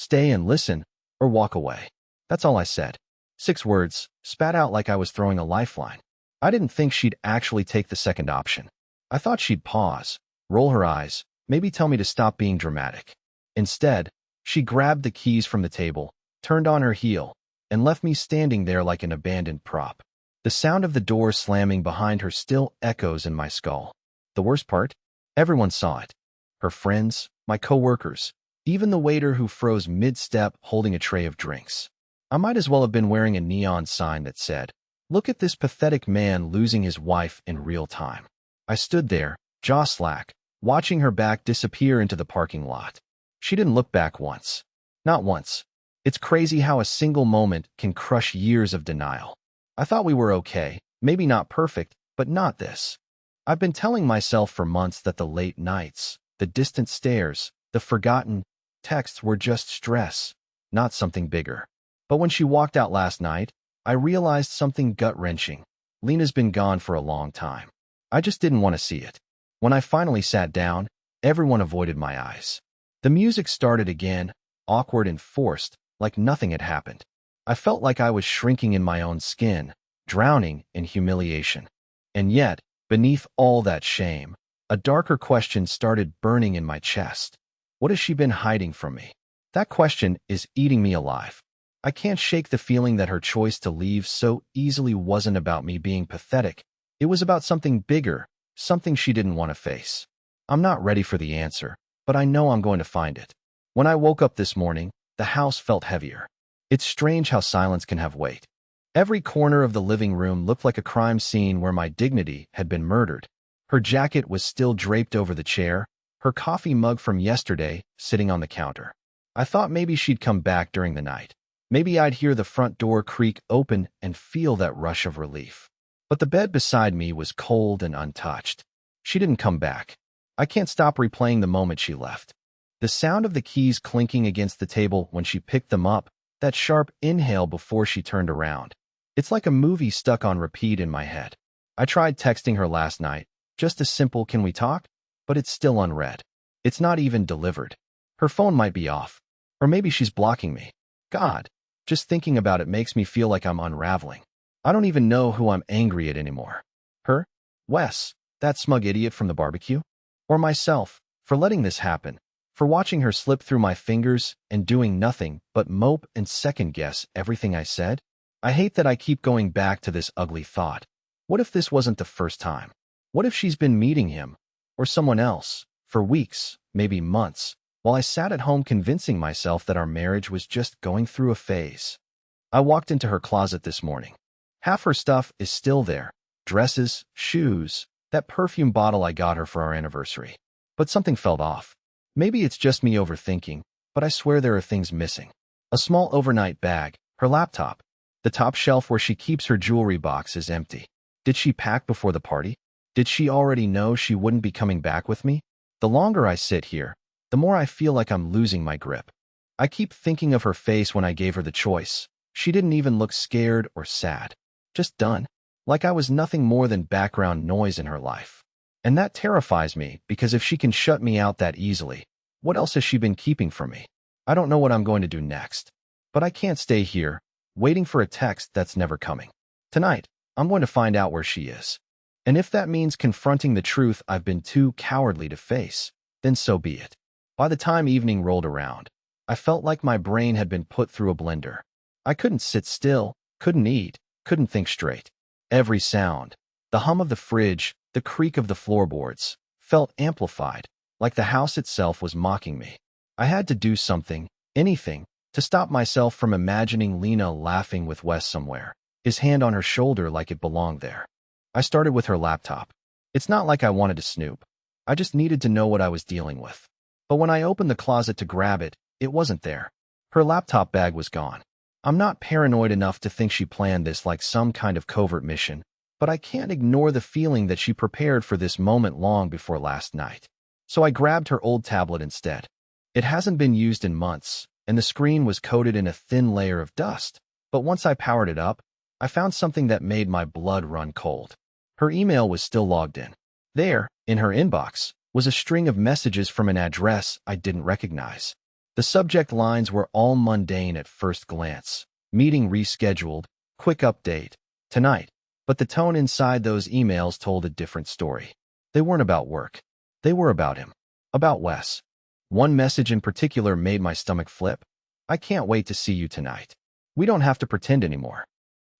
Stay and listen, or walk away. That's all I said. 6 words, spat out like I was throwing a lifeline. I didn't think she'd actually take the second option. I thought she'd pause, roll her eyes, maybe tell me to stop being dramatic. Instead, she grabbed the keys from the table, turned on her heel, and left me standing there like an abandoned prop. The sound of the door slamming behind her still echoes in my skull. The worst part? Everyone saw it. Her friends, my coworkers, even the waiter who froze mid-step holding a tray of drinks. I might as well have been wearing a neon sign that said, "Look at this pathetic man losing his wife in real time." I stood there, jaw slack, watching her back disappear into the parking lot. She didn't look back once. Not once. It's crazy how a single moment can crush years of denial. I thought we were okay, maybe not perfect, but not this. I've been telling myself for months that the late nights, the distant stares, the forgotten texts were just stress, not something bigger. But when she walked out last night, I realized something gut-wrenching. Lena's been gone for a long time. I just didn't want to see it. When I finally sat down, everyone avoided my eyes. The music started again, awkward and forced, like nothing had happened. I felt like I was shrinking in my own skin, drowning in humiliation. And yet, beneath all that shame, a darker question started burning in my chest. What has she been hiding from me? That question is eating me alive. I can't shake the feeling that her choice to leave so easily wasn't about me being pathetic. It was about something bigger, something she didn't want to face. I'm not ready for the answer, but I know I'm going to find it. When I woke up this morning, the house felt heavier. It's strange how silence can have weight. Every corner of the living room looked like a crime scene where my dignity had been murdered. Her jacket was still draped over the chair, her coffee mug from yesterday sitting on the counter. I thought maybe she'd come back during the night. Maybe I'd hear the front door creak open and feel that rush of relief. But the bed beside me was cold and untouched. She didn't come back. I can't stop replaying the moment she left. The sound of the keys clinking against the table when she picked them up, that sharp inhale before she turned around. It's like a movie stuck on repeat in my head. I tried texting her last night, just a simple "can we talk?" But it's still unread. It's not even delivered. Her phone might be off. Or maybe she's blocking me. God, just thinking about it makes me feel like I'm unraveling. I don't even know who I'm angry at anymore. Her? Wes, that smug idiot from the barbecue? Or myself, for letting this happen, for watching her slip through my fingers and doing nothing but mope and second-guess everything I said? I hate that I keep going back to this ugly thought. What if this wasn't the first time? What if she's been meeting him, or someone else, for weeks, maybe months, while I sat at home convincing myself that our marriage was just going through a phase? I walked into her closet this morning. Half her stuff is still there. Dresses, shoes, that perfume bottle I got her for our anniversary. But something felt off. Maybe it's just me overthinking, but I swear there are things missing. A small overnight bag, her laptop. The top shelf where she keeps her jewelry box is empty. Did she pack before the party? Did she already know she wouldn't be coming back with me? The longer I sit here, the more I feel like I'm losing my grip. I keep thinking of her face when I gave her the choice. She didn't even look scared or sad. Just done. Like I was nothing more than background noise in her life. And that terrifies me, because if she can shut me out that easily, what else has she been keeping from me? I don't know what I'm going to do next. But I can't stay here, waiting for a text that's never coming. Tonight, I'm going to find out where she is. And if that means confronting the truth I've been too cowardly to face, then so be it. By the time evening rolled around, I felt like my brain had been put through a blender. I couldn't sit still, couldn't eat, couldn't think straight. Every sound, the hum of the fridge, the creak of the floorboards, felt amplified, like the house itself was mocking me. I had to do something, anything, to stop myself from imagining Lena laughing with Wes somewhere, his hand on her shoulder like it belonged there. I started with her laptop. It's not like I wanted to snoop. I just needed to know what I was dealing with. But when I opened the closet to grab it, it wasn't there. Her laptop bag was gone. I'm not paranoid enough to think she planned this like some kind of covert mission, but I can't ignore the feeling that she prepared for this moment long before last night. So I grabbed her old tablet instead. It hasn't been used in months, and the screen was coated in a thin layer of dust. But once I powered it up, I found something that made my blood run cold. Her email was still logged in. There, in her inbox, was a string of messages from an address I didn't recognize. The subject lines were all mundane at first glance. Meeting rescheduled, quick update, tonight. But the tone inside those emails told a different story. They weren't about work. They were about him. About Wes. One message in particular made my stomach flip. I can't wait to see you tonight. We don't have to pretend anymore.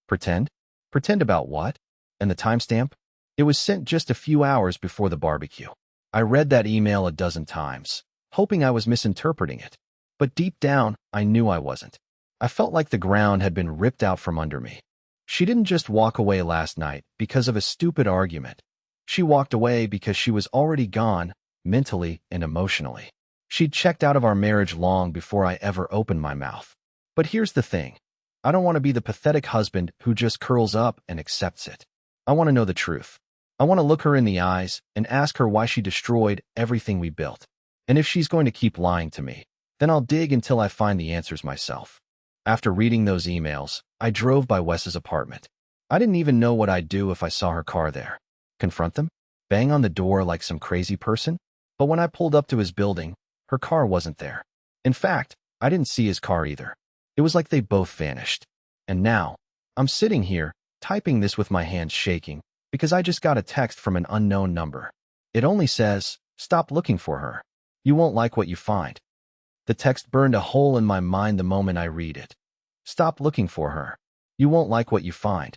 Pretend? Pretend about what? And the timestamp? It was sent just a few hours before the barbecue. I read that email a dozen times, hoping I was misinterpreting it. But deep down, I knew I wasn't. I felt like the ground had been ripped out from under me. She didn't just walk away last night because of a stupid argument. She walked away because she was already gone, mentally and emotionally. She'd checked out of our marriage long before I ever opened my mouth. But here's the thing. I don't want to be the pathetic husband who just curls up and accepts it. I want to know the truth. I want to look her in the eyes and ask her why she destroyed everything we built. And if she's going to keep lying to me, then I'll dig until I find the answers myself. After reading those emails, I drove by Wes's apartment. I didn't even know what I'd do if I saw her car there. Confront them? Bang on the door like some crazy person? But when I pulled up to his building, her car wasn't there. In fact, I didn't see his car either. It was like they both vanished. And now, I'm sitting here, typing this with my hands shaking, because I just got a text from an unknown number. It only says, "Stop looking for her. You won't like what you find." The text burned a hole in my mind the moment I read it. Stop looking for her. You won't like what you find.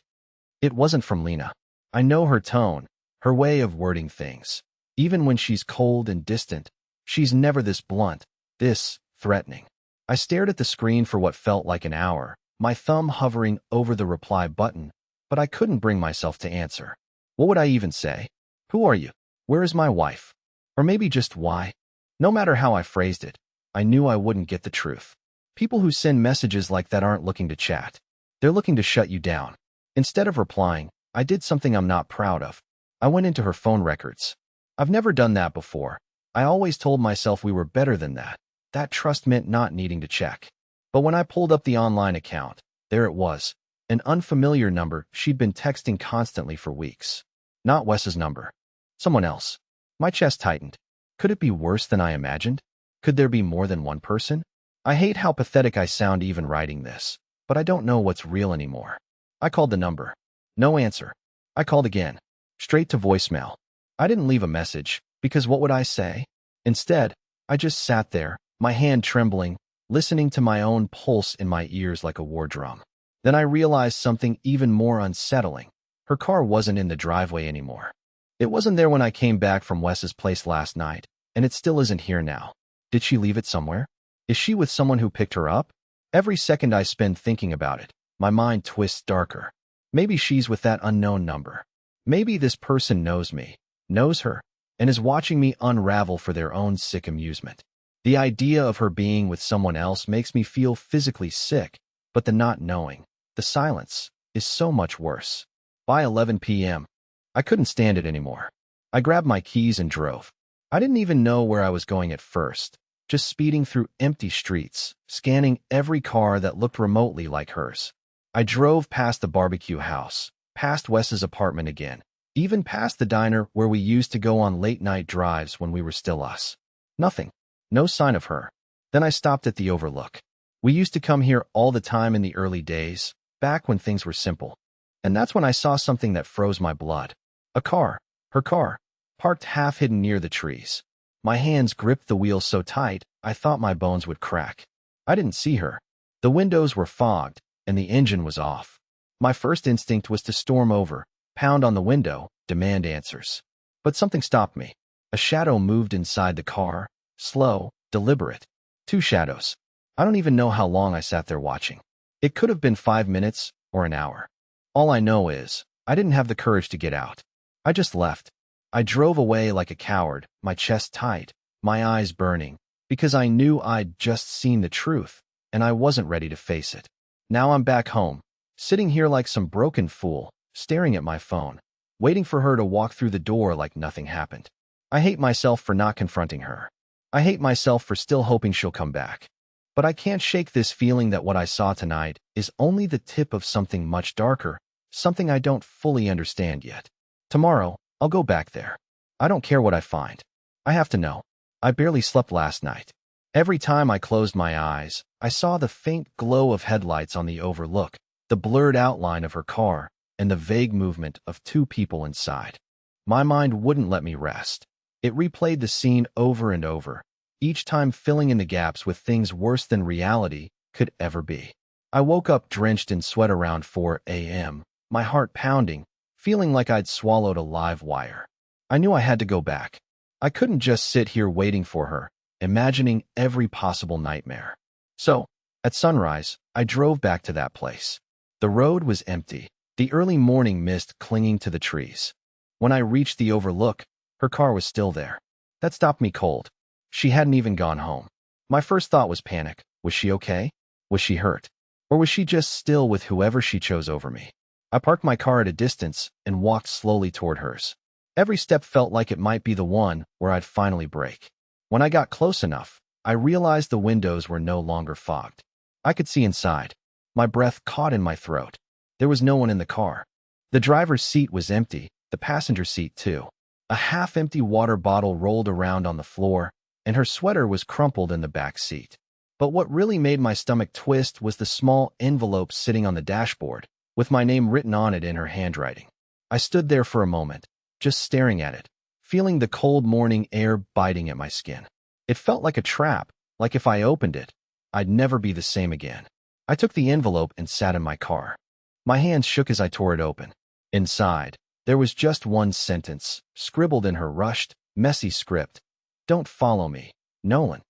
It wasn't from Lena. I know her tone, her way of wording things. Even when she's cold and distant, she's never this blunt, this threatening. I stared at the screen for what felt like an hour, my thumb hovering over the reply button, but I couldn't bring myself to answer. What would I even say? Who are you? Where is my wife? Or maybe just why? No matter how I phrased it, I knew I wouldn't get the truth. People who send messages like that aren't looking to chat. They're looking to shut you down. Instead of replying, I did something I'm not proud of. I went into her phone records. I've never done that before. I always told myself we were better than that. That trust meant not needing to check. But when I pulled up the online account, there it was, an unfamiliar number she'd been texting constantly for weeks. Not Wes's number. Someone else. My chest tightened. Could it be worse than I imagined? Could there be more than one person? I hate how pathetic I sound even writing this, but I don't know what's real anymore. I called the number. No answer. I called again. Straight to voicemail. I didn't leave a message, because what would I say? Instead, I just sat there, my hand trembling, listening to my own pulse in my ears like a war drum. Then I realized something even more unsettling. Her car wasn't in the driveway anymore. It wasn't there when I came back from Wes's place last night, and it still isn't here now. Did she leave it somewhere? Is she with someone who picked her up? Every second I spend thinking about it, my mind twists darker. Maybe she's with that unknown number. Maybe this person knows me, knows her, and is watching me unravel for their own sick amusement. The idea of her being with someone else makes me feel physically sick, but the not knowing, the silence, is so much worse. By 11 p.m., I couldn't stand it anymore. I grabbed my keys and drove. I didn't even know where I was going at first, just speeding through empty streets, scanning every car that looked remotely like hers. I drove past the barbecue house, past Wes's apartment again, even past the diner where we used to go on late-night drives when we were still us. Nothing. No sign of her. Then I stopped at the Overlook. We used to come here all the time in the early days, back when things were simple. And that's when I saw something that froze my blood. A car. Her car. Parked half-hidden near the trees. My hands gripped the wheel so tight, I thought my bones would crack. I didn't see her. The windows were fogged, and the engine was off. My first instinct was to storm over, pound on the window, demand answers. But something stopped me. A shadow moved inside the car, slow, deliberate. 2 shadows. I don't even know how long I sat there watching. It could have been 5 minutes or an hour. All I know is, I didn't have the courage to get out. I just left. I drove away like a coward, my chest tight, my eyes burning, because I knew I'd just seen the truth, and I wasn't ready to face it. Now I'm back home, sitting here like some broken fool, staring at my phone, waiting for her to walk through the door like nothing happened. I hate myself for not confronting her. I hate myself for still hoping she'll come back. But I can't shake this feeling that what I saw tonight is only the tip of something much darker, something I don't fully understand yet. Tomorrow, I'll go back there. I don't care what I find. I have to know. I barely slept last night. Every time I closed my eyes, I saw the faint glow of headlights on the overlook, the blurred outline of her car, and the vague movement of two people inside. My mind wouldn't let me rest. It replayed the scene over and over, each time filling in the gaps with things worse than reality could ever be. I woke up drenched in sweat around 4 a.m., my heart pounding, feeling like I'd swallowed a live wire. I knew I had to go back. I couldn't just sit here waiting for her, imagining every possible nightmare. So, at sunrise, I drove back to that place. The road was empty, the early morning mist clinging to the trees. When I reached the overlook, her car was still there. That stopped me cold. She hadn't even gone home. My first thought was panic. Was she okay? Was she hurt? Or was she just still with whoever she chose over me? I parked my car at a distance and walked slowly toward hers. Every step felt like it might be the one where I'd finally break. When I got close enough, I realized the windows were no longer fogged. I could see inside. My breath caught in my throat. There was no one in the car. The driver's seat was empty, the passenger seat too. A half-empty water bottle rolled around on the floor, and her sweater was crumpled in the back seat. But what really made my stomach twist was the small envelope sitting on the dashboard, with my name written on it in her handwriting. I stood there for a moment, just staring at it, feeling the cold morning air biting at my skin. It felt like a trap, like if I opened it, I'd never be the same again. I took the envelope and sat in my car. My hands shook as I tore it open. Inside, there was just one sentence, scribbled in her rushed, messy script. "Don't follow me, Nolan."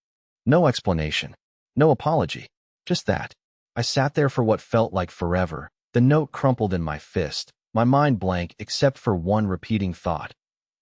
No explanation. No apology. Just that. I sat there for what felt like forever, the note crumpled in my fist, my mind blank except for one repeating thought.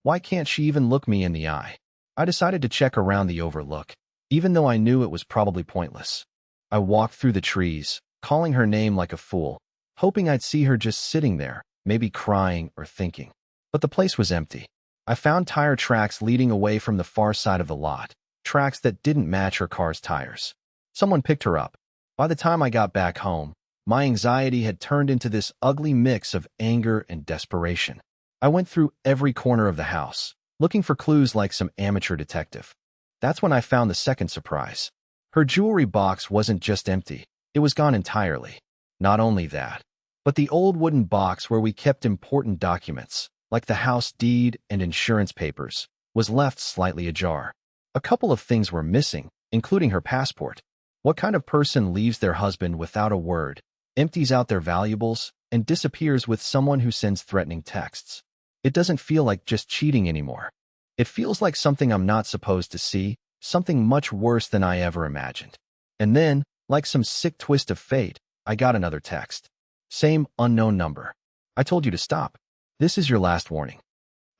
Why can't she even look me in the eye? I decided to check around the overlook, even though I knew it was probably pointless. I walked through the trees, calling her name like a fool, hoping I'd see her just sitting there, maybe crying or thinking. But the place was empty. I found tire tracks leading away from the far side of the lot, tracks that didn't match her car's tires. Someone picked her up. By the time I got back home, my anxiety had turned into this ugly mix of anger and desperation. I went through every corner of the house, looking for clues like some amateur detective. That's when I found the second surprise. Her jewelry box wasn't just empty, it was gone entirely. Not only that, but the old wooden box where we kept important documents, like the house deed and insurance papers, was left slightly ajar. A couple of things were missing, including her passport. What kind of person leaves their husband without a word, empties out their valuables, and disappears with someone who sends threatening texts? It doesn't feel like just cheating anymore. It feels like something I'm not supposed to see, something much worse than I ever imagined. And then, like some sick twist of fate, I got another text. Same unknown number. "I told you to stop. This is your last warning.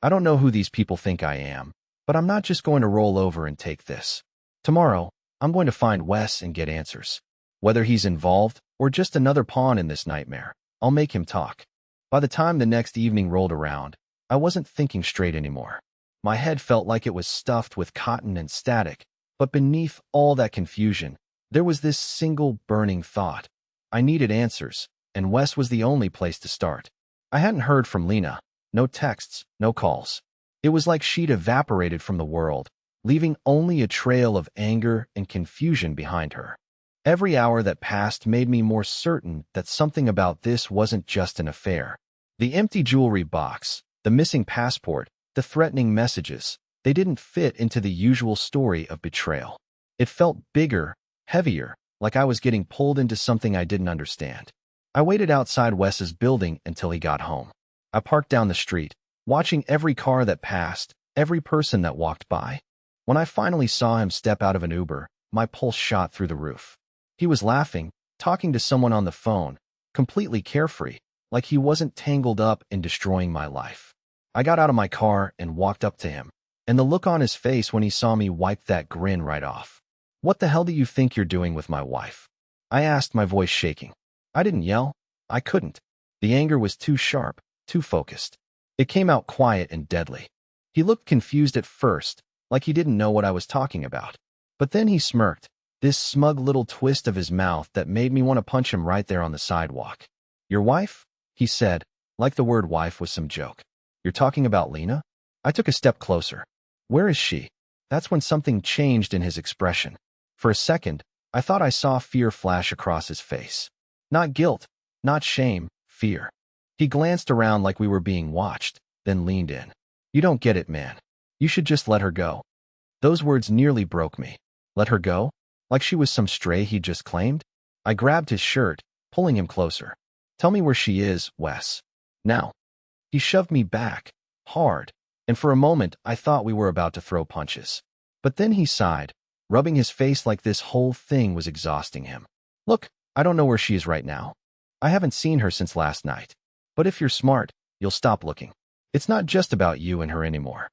I don't know who these people think I am, but I'm not just going to roll over and take this. Tomorrow, I'm going to find Wes and get answers. Whether he's involved or just another pawn in this nightmare, I'll make him talk." By the time the next evening rolled around, I wasn't thinking straight anymore. My head felt like it was stuffed with cotton and static, but beneath all that confusion, there was this single burning thought. I needed answers, and Wes was the only place to start. I hadn't heard from Lena. No texts, no calls. It was like she'd evaporated from the world, leaving only a trail of anger and confusion behind her. Every hour that passed made me more certain that something about this wasn't just an affair. The empty jewelry box, the missing passport, the threatening messages, they didn't fit into the usual story of betrayal. It felt bigger, heavier, like I was getting pulled into something I didn't understand. I waited outside Wes's building until he got home. I parked down the street, watching every car that passed, every person that walked by. When I finally saw him step out of an Uber, my pulse shot through the roof. He was laughing, talking to someone on the phone, completely carefree, like he wasn't tangled up in destroying my life. I got out of my car and walked up to him, and the look on his face when he saw me wiped that grin right off. "What the hell do you think you're doing with my wife?" I asked, my voice shaking. I didn't yell. I couldn't. The anger was too sharp, too focused. It came out quiet and deadly. He looked confused at first, like he didn't know what I was talking about. But then he smirked, this smug little twist of his mouth that made me want to punch him right there on the sidewalk. "Your wife?" he said, like the word wife was some joke. "You're talking about Lena?" I took a step closer. "Where is she?" That's when something changed in his expression. For a second, I thought I saw fear flash across his face. Not guilt, not shame, fear. He glanced around like we were being watched, then leaned in. You don't get it, man. You should just let her go. Those words nearly broke me. Let her go? Like she was some stray he'd just claimed? I grabbed his shirt, pulling him closer. Tell me where she is, Wes. Now. He shoved me back, hard, and for a moment I thought we were about to throw punches. But then he sighed, rubbing his face like this whole thing was exhausting him. Look, I don't know where she is right now. I haven't seen her since last night. But if you're smart, you'll stop looking. It's not just about you and her anymore.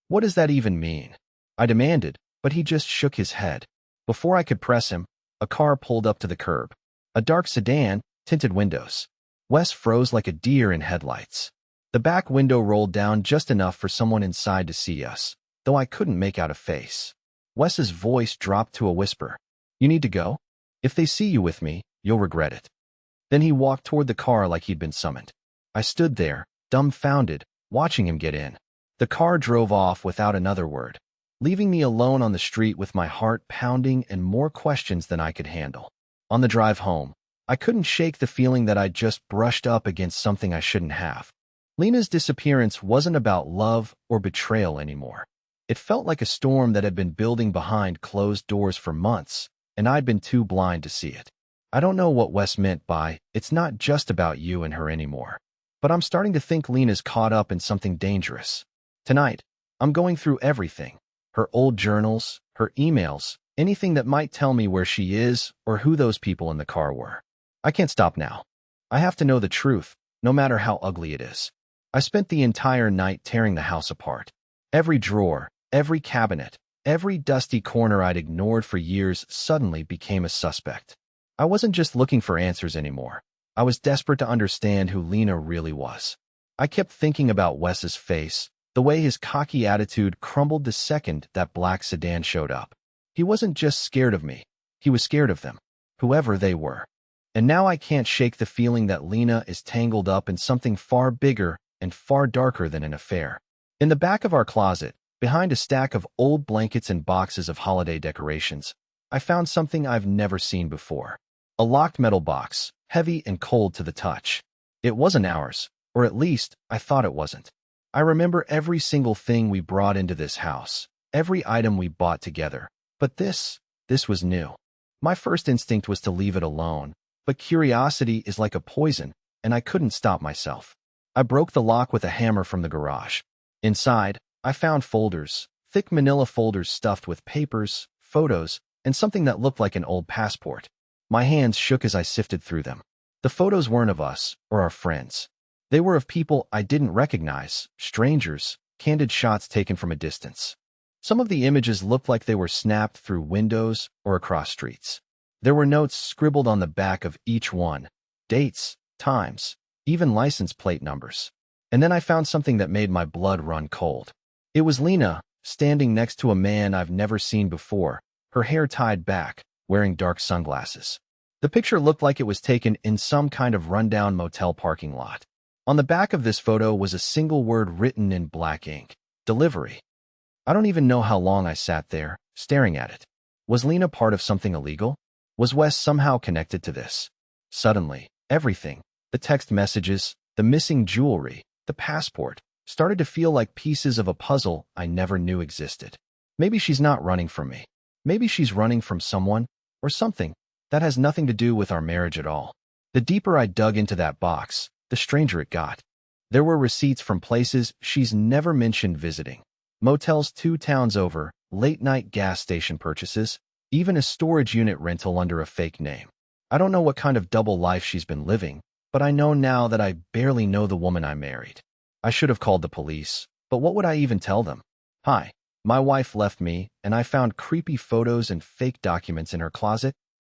What does that even mean? I demanded, but he just shook his head. Before I could press him, a car pulled up to the curb. A dark sedan, tinted windows. Wes froze like a deer in headlights. The back window rolled down just enough for someone inside to see us, though I couldn't make out a face. Wes's voice dropped to a whisper. You need to go? If they see you with me, you'll regret it. Then he walked toward the car like he'd been summoned. I stood there, dumbfounded, watching him get in. The car drove off without another word, leaving me alone on the street with my heart pounding and more questions than I could handle. On the drive home, I couldn't shake the feeling that I'd just brushed up against something I shouldn't have. Lena's disappearance wasn't about love or betrayal anymore. It felt like a storm that had been building behind closed doors for months, and I'd been too blind to see it. I don't know what Wes meant by, it's not just about you and her anymore. But I'm starting to think Lena's caught up in something dangerous. Tonight, I'm going through everything. Her old journals, her emails, anything that might tell me where she is or who those people in the car were. I can't stop now. I have to know the truth, no matter how ugly it is. I spent the entire night tearing the house apart. Every drawer, every cabinet, every dusty corner I'd ignored for years suddenly became a suspect. I wasn't just looking for answers anymore. I was desperate to understand who Lena really was. I kept thinking about Wes's face, the way his cocky attitude crumbled the second that black sedan showed up. He wasn't just scared of me. He was scared of them, whoever they were. And now I can't shake the feeling that Lena is tangled up in something far bigger and far darker than an affair. In the back of our closet, behind a stack of old blankets and boxes of holiday decorations, I found something I've never seen before. A locked metal box, heavy and cold to the touch. It wasn't ours, or at least, I thought it wasn't. I remember every single thing we brought into this house, every item we bought together. But this was new. My first instinct was to leave it alone, but curiosity is like a poison, and I couldn't stop myself. I broke the lock with a hammer from the garage. Inside, I found folders, thick manila folders stuffed with papers, photos, and something that looked like an old passport. My hands shook as I sifted through them. The photos weren't of us or our friends. They were of people I didn't recognize, strangers, candid shots taken from a distance. Some of the images looked like they were snapped through windows or across streets. There were notes scribbled on the back of each one, dates, times, even license plate numbers. And then I found something that made my blood run cold. It was Lena, standing next to a man I've never seen before, her hair tied back, wearing dark sunglasses. The picture looked like it was taken in some kind of rundown motel parking lot. On the back of this photo was a single word written in black ink: delivery. I don't even know how long I sat there, staring at it. Was Lena part of something illegal? Was Wes somehow connected to this? Suddenly, everything, the text messages, the missing jewelry, the passport, started to feel like pieces of a puzzle I never knew existed. Maybe she's not running from me. Maybe she's running from someone, or something, that has nothing to do with our marriage at all. The deeper I dug into that box, the stranger it got. There were receipts from places she's never mentioned visiting. Motels 2 towns over, late-night gas station purchases, even a storage unit rental under a fake name. I don't know what kind of double life she's been living, but I know now that I barely know the woman I married. I should have called the police, but what would I even tell them? Hi, my wife left me, and I found creepy photos and fake documents in her closet.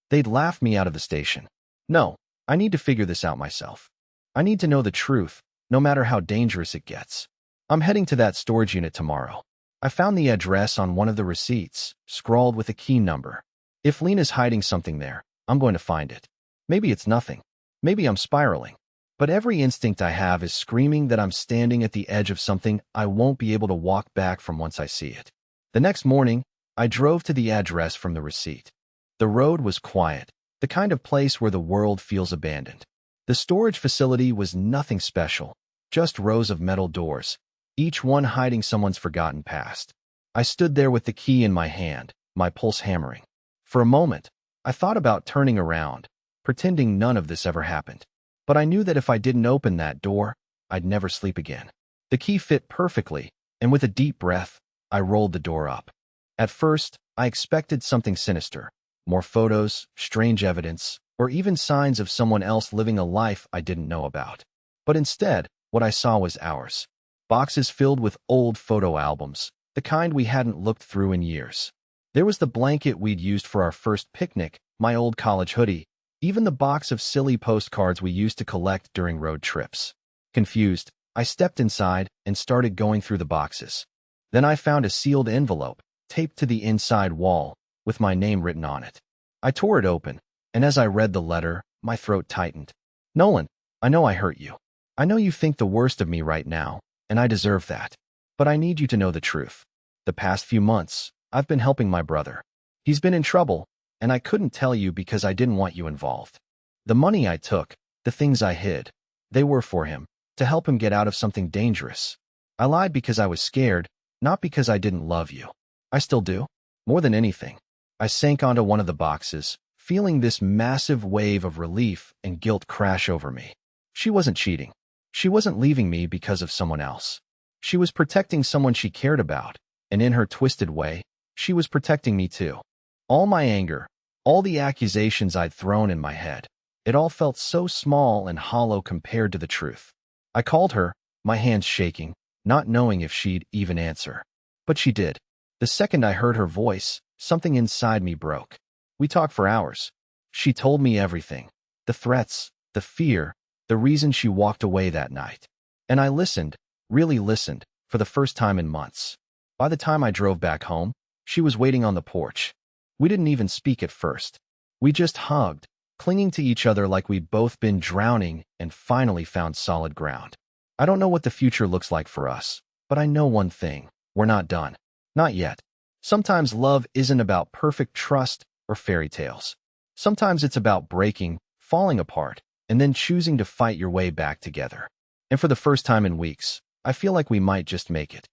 They'd laugh me out of the station. No, I need to figure this out myself. I need to know the truth, no matter how dangerous it gets. I'm heading to that storage unit tomorrow. I found the address on one of the receipts, scrawled with a key number. If Lena's hiding something there, I'm going to find it. Maybe it's nothing. Maybe I'm spiraling. But every instinct I have is screaming that I'm standing at the edge of something I won't be able to walk back from once I see it. The next morning, I drove to the address from the receipt. The road was quiet, the kind of place where the world feels abandoned. The storage facility was nothing special, just rows of metal doors, each one hiding someone's forgotten past. I stood there with the key in my hand, my pulse hammering. For a moment, I thought about turning around, pretending none of this ever happened. But I knew that if I didn't open that door, I'd never sleep again. The key fit perfectly, and with a deep breath, I rolled the door up. At first, I expected something sinister, more photos, strange evidence, or even signs of someone else living a life I didn't know about. But instead, what I saw was ours. Boxes filled with old photo albums, the kind we hadn't looked through in years. There was the blanket we'd used for our first picnic, my old college hoodie, even the box of silly postcards we used to collect during road trips. Confused, I stepped inside and started going through the boxes. Then I found a sealed envelope, taped to the inside wall, with my name written on it. I tore it open, and as I read the letter, my throat tightened. Nolan, I know I hurt you. I know you think the worst of me right now, and I deserve that. But I need you to know the truth. The past few months, I've been helping my brother. He's been in trouble, and I couldn't tell you because I didn't want you involved. The money I took, the things I hid, they were for him, to help him get out of something dangerous. I lied because I was scared, not because I didn't love you. I still do. More than anything, I sank onto one of the boxes, feeling this massive wave of relief and guilt crash over me. She wasn't cheating. She wasn't leaving me because of someone else. She was protecting someone she cared about, and in her twisted way, she was protecting me too. All my anger, all the accusations I'd thrown in my head, it all felt so small and hollow compared to the truth. I called her, my hands shaking, not knowing if she'd even answer. But she did. The second I heard her voice, something inside me broke. We talked for hours. She told me everything. The threats, the fear, the reason she walked away that night. And I listened, really listened, for the first time in months. By the time I drove back home, she was waiting on the porch. We didn't even speak at first. We just hugged, clinging to each other like we'd both been drowning and finally found solid ground. I don't know what the future looks like for us, but I know one thing. We're not done. Not yet. Sometimes love isn't about perfect trust or fairy tales. Sometimes it's about breaking, falling apart, and then choosing to fight your way back together. And for the first time in weeks, I feel like we might just make it.